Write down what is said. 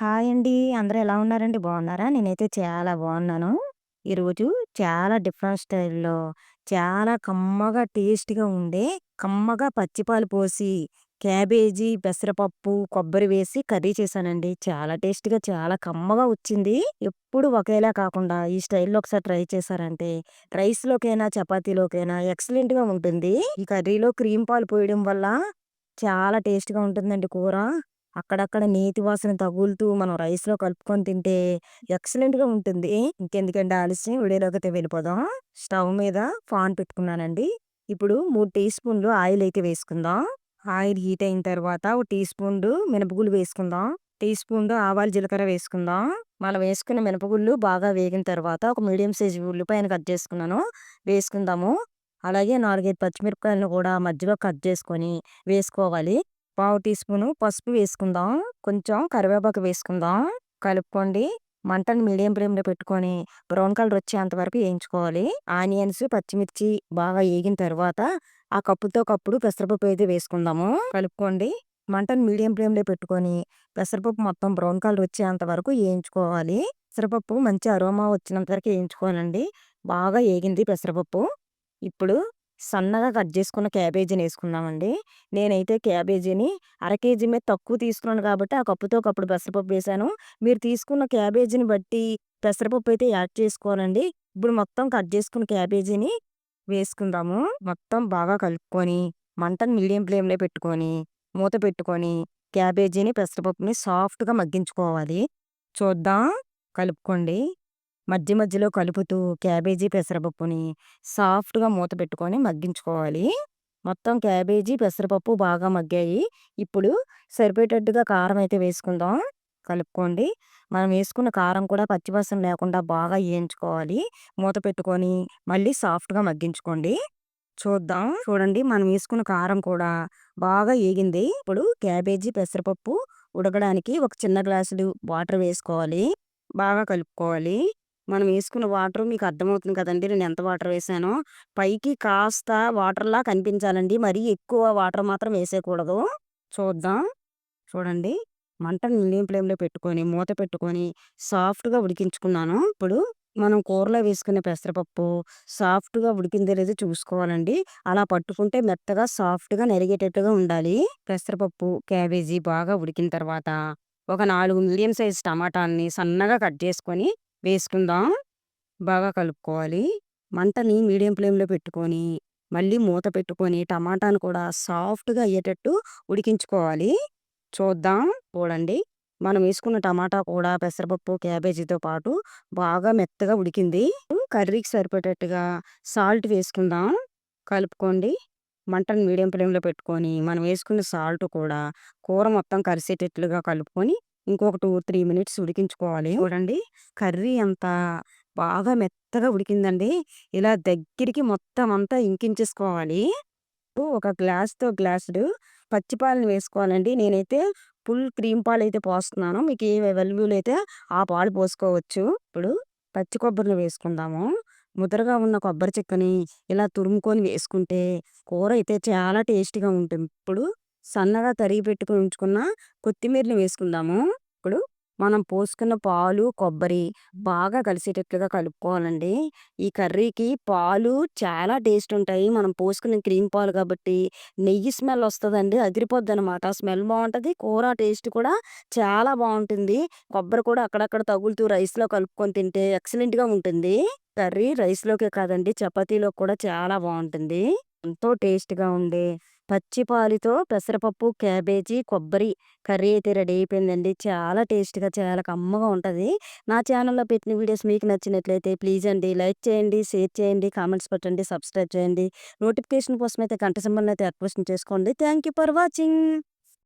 Hi అండి. అందరూ ఎలా ఉన్నారండి? బాగున్నారా? నేనైతే చాలా బాగున్నాను. ఈరోజు చాలా డిఫరెంట్ స్టైల్‌లో చాలా కమ్మగా, టేస్ట్‌గా ఉండే కమ్మగా పచ్చిపాలు పోసి, క్యాబేజీ, పెసరపప్పు, కొబ్బరి వేసి కర్రీ చేశానండి. చాలా టేస్ట్‌గా, చాలా కమ్మగా వచ్చింది. ఎప్పుడు ఒకేలా కాకుండా ఈ స్టైల్‌లో ఒకసారి ట్రై చేశారంటే రైస్‌లోకైనా, చపాతీలోకైనా ఎక్సలెంట్‌గా ఉంటుంది. ఈ కర్రీలో క్రీమ్ పాలు పోయడం వల్ల చాలా టేస్ట్‌గా ఉంటుందండి కూర. అక్కడక్కడ నేతి వాసన తగులుతూ మనం రైస్‌లో కలుపుకొని తింటే ఎక్సలెంట్‌గా ఉంటుంది. ఇంకెందుకండి ఆలస్యం వీడియోలోకైతే వెళ్ళిపోదాం. స్టవ్ మీద పాన్ పెట్టుకున్నానండి. ఇప్పుడు 3 టీ స్పూన్లు ఆయిల్ అయితే వేసుకుందాం. ఆయిల్ హీట్ అయిన తర్వాత ఒక టీ స్పూన్లు మినపగుళ్ళు వేసుకుందాం. టీ స్పూన్లు ఆవాలు, జీలకర్ర వేసుకుందాం. మనం వేసుకున్న మినపగుళ్ళు బాగా వేగిన తర్వాత ఒక మీడియం సైజు ఉల్లిపాయను కట్ చేసుకున్నాను వేసుకుందాము. అలాగే 4, 5 పచ్చిమిరపకాయలను కూడా మధ్యలో కట్ చేసుకొని వేసుకోవాలి. పావు టీ స్పూను పసుపు వేసుకుందాం. కొంచెం కరివేపాకు వేసుకుందాం. కలుపుకోండి. మంటను మీడియం ఫ్లేమ్‌లో పెట్టుకొని బ్రౌన్ కలర్ వచ్చేంత వరకు వేయించుకోవాలి. ఆనియన్స్, పచ్చిమిర్చి బాగా ఏగిన తర్వాత ఆ కప్పుతో కప్పుడు పెసరపప్పు అయితే వేసుకుందాము. కలుపుకోండి. మంటను మీడియం ఫ్లేమ్‌లో పెట్టుకొని పెసరపప్పు మొత్తం బ్రౌన్ కలర్ వచ్చేంత వరకు వేయించుకోవాలి. పెసరపప్పు మంచి అరోమా వచ్చినంత వరకు వేయించుకోవాలండి. బాగా ఏగింది పెసరపప్పు. ఇప్పుడు సన్నగా కట్ చేసుకున్న క్యాబేజీని వేసుకుందామండి. నేనైతే క్యాబేజీని అర కేజీ మీద తక్కువ తీసుకున్నాను కాబట్టి ఆ కప్పుతో కప్పుడు పెసరపప్పు వేశాను. మీరు తీసుకున్న క్యాబేజీని బట్టి పెసరపప్పు అయితే యాడ్ చేసుకోవాలండి. ఇప్పుడు మొత్తం కట్ చేసుకున్న క్యాబేజీని వేసుకుందాము. మొత్తం బాగా కలుపుకొని మంటను మీడియం ఫ్లేమ్‌లో పెట్టుకొని మూత పెట్టుకొని క్యాబేజీని, పెసరపప్పుని సాఫ్ట్‌గా మగ్గించుకోవాలి. చూద్దాం. కలుపుకోండి. మధ్య మధ్యలో కలుపుతూ క్యాబేజీ, పెసరపప్పుని సాఫ్ట్‌గా మూత పెట్టుకొని మగ్గించుకోవాలి. మొత్తం క్యాబేజీ, పెసరపప్పు బాగా మగ్గాయి. ఇప్పుడు సరిపోయేటట్టుగా కారం అయితే వేసుకుందాం. కలుపుకోండి. మనం వేసుకున్న కారం కూడా పచ్చివాసన లేకుండా బాగా ఏయించుకోవాలి. మూత పెట్టుకొని మళ్ళీ సాఫ్ట్‌గా మగ్గించుకోండి. చూద్దాం. చూడండి మనం వేసుకున్న కారం కూడా బాగా ఏగింది. ఇప్పుడు క్యాబేజీ, పెసరపప్పు ఉడకడానికి ఒక చిన్న గ్లాసుడు వాటర్ వేసుకోవాలి. బాగా కలుపుకోవాలి. మనం వేసుకున్న వాటర్ మీకు అర్థమవుతుంది కదండీ! నేను ఎంత వాటర్ వేసానో. పైకి కాస్త వాటర్‌లా కనిపించాలండి. మరీ ఎక్కువ వాటర్ మాత్రం వేసేయకూడదు. చూద్దాం. చూడండి. మంటను మీడియం ఫ్లేమ్‌లో పెట్టుకొని, మూత పెట్టుకొని సాఫ్ట్‌గా ఉడికించుకున్నాను. ఇప్పుడు మనం కూరలో వేసుకునే పెసరపప్పు సాఫ్ట్‌గా ఉడికిందో లేదో చూసుకోవాలండి. అలా పట్టుకుంటే మెత్తగా, సాఫ్ట్‌గా నలిగేటట్టుగా ఉండాలి. పెసరపప్పు, క్యాబేజీ బాగా ఉడికిన తర్వాత ఒక 4 మీడియం సైజ్ టమాటాలని సన్నగా కట్ చేసుకొని వేసుకుందాం. బాగా కలుపుకోవాలి. మంటని మీడియం ఫ్లేమ్‌లో పెట్టుకొని, మళ్ళీ మూత పెట్టుకొని టమాటాను కూడా సాఫ్ట్‌గా అయ్యేటట్టు ఉడికించుకోవాలి. చూద్దాం. చూడండి. మనం వేసుకున్న టమాటా కూడా పెసరపప్పు, క్యాబేజీతో పాటు బాగా మెత్తగా ఉడికింది. కర్రీకి సరిపడేటట్టుగా సాల్ట్ వేసుకుందాం. కలుపుకోండి. మంటను మీడియం ఫ్లేమ్‌లో పెట్టుకొని, మనం వేసుకున్న సాల్ట్ కూడా కూర మొత్తం కలిసేటట్లుగా కలుపుకొని, ఇంకొక 2, 3 మినిట్స్ ఉడికించుకోవాలి. చూడండి కర్రీ అంతా బాగా మెత్తగా ఉడికిందండి. ఇలా దగ్గరికి మొత్తం అంతా ఇంకించేసుకోవాలి. ఒక గ్లాస్‌తో గ్లాసుడు పచ్చి పాలను వేసుకోవాలండి. నేనైతే ఫుల్ క్రీమ్ పాలైతే పోస్తున్నాను. మీకు ఏవి అవైలబుల్ అయితే ఆ పాలు పోసుకోవచ్చు. ఇప్పుడు పచ్చి కొబ్బరిని వేసుకుందాము. ముదరగా ఉన్న కొబ్బరి చిక్కని ఇలా తురుముకొని వేసుకుంటే కూర అయితే చాలా టేస్టీగా ఉంటుంది. ఇప్పుడు సన్నగా తరిగి పెట్టుకొని ఉంచుకున్న కొత్తిమీరని వేసుకుందాము. ఇప్పుడు మనం పోసుకున్న పాలు, కొబ్బరి బాగా కలిసేటట్లుగా కలుపుకోవాలండి. ఈ కర్రీకి పాలు చాలా టేస్ట్ ఉంటాయి. మనం పోసుకున్న క్రీమ్ పాలు కాబట్టి నెయ్యి స్మెల్ వస్తదండి. అదిరిపోద్దనమాట. స్మెల్ బావుంటది. కూర టేస్ట్ కూడా చాలా బావుంటుంది. కొబ్బరి కూడా అక్కడక్కడ తగులుతూ రైస్‌లో కలుపుకొని తింటే ఎక్సలెంట్‌గా ఉంటుంది. కర్రీ రైస్‌లోకే కాదండి చపాతీలోకి కూడా చాలా బావుంటుంది. ఎంతో టేస్ట్‌గా ఉండే పచ్చి పాలుతో పెసరపప్పు, క్యాబేజీ, కొబ్బరి కర్రీ అయితే రెడీ అయిపోయిందండి. చాలా టేస్ట్‌గా, చాలా కమ్మగా ఉంటది. నా ఛానల్‌లో పెట్టిన వీడియోస్ మీకు నచ్చినట్లయితే ప్లీజ్ అండి లైక్ చేయండి, షేర్ చేయండి, కామెంట్స్ పెట్టండి, సబ్స్క్రైబ్ చేయండి. నోటిఫికేషన్ కోసం అయితే గంట సింబల్‌ని అయితే యాక్టివేషన్ చేసుకోండి. Thank you for watching.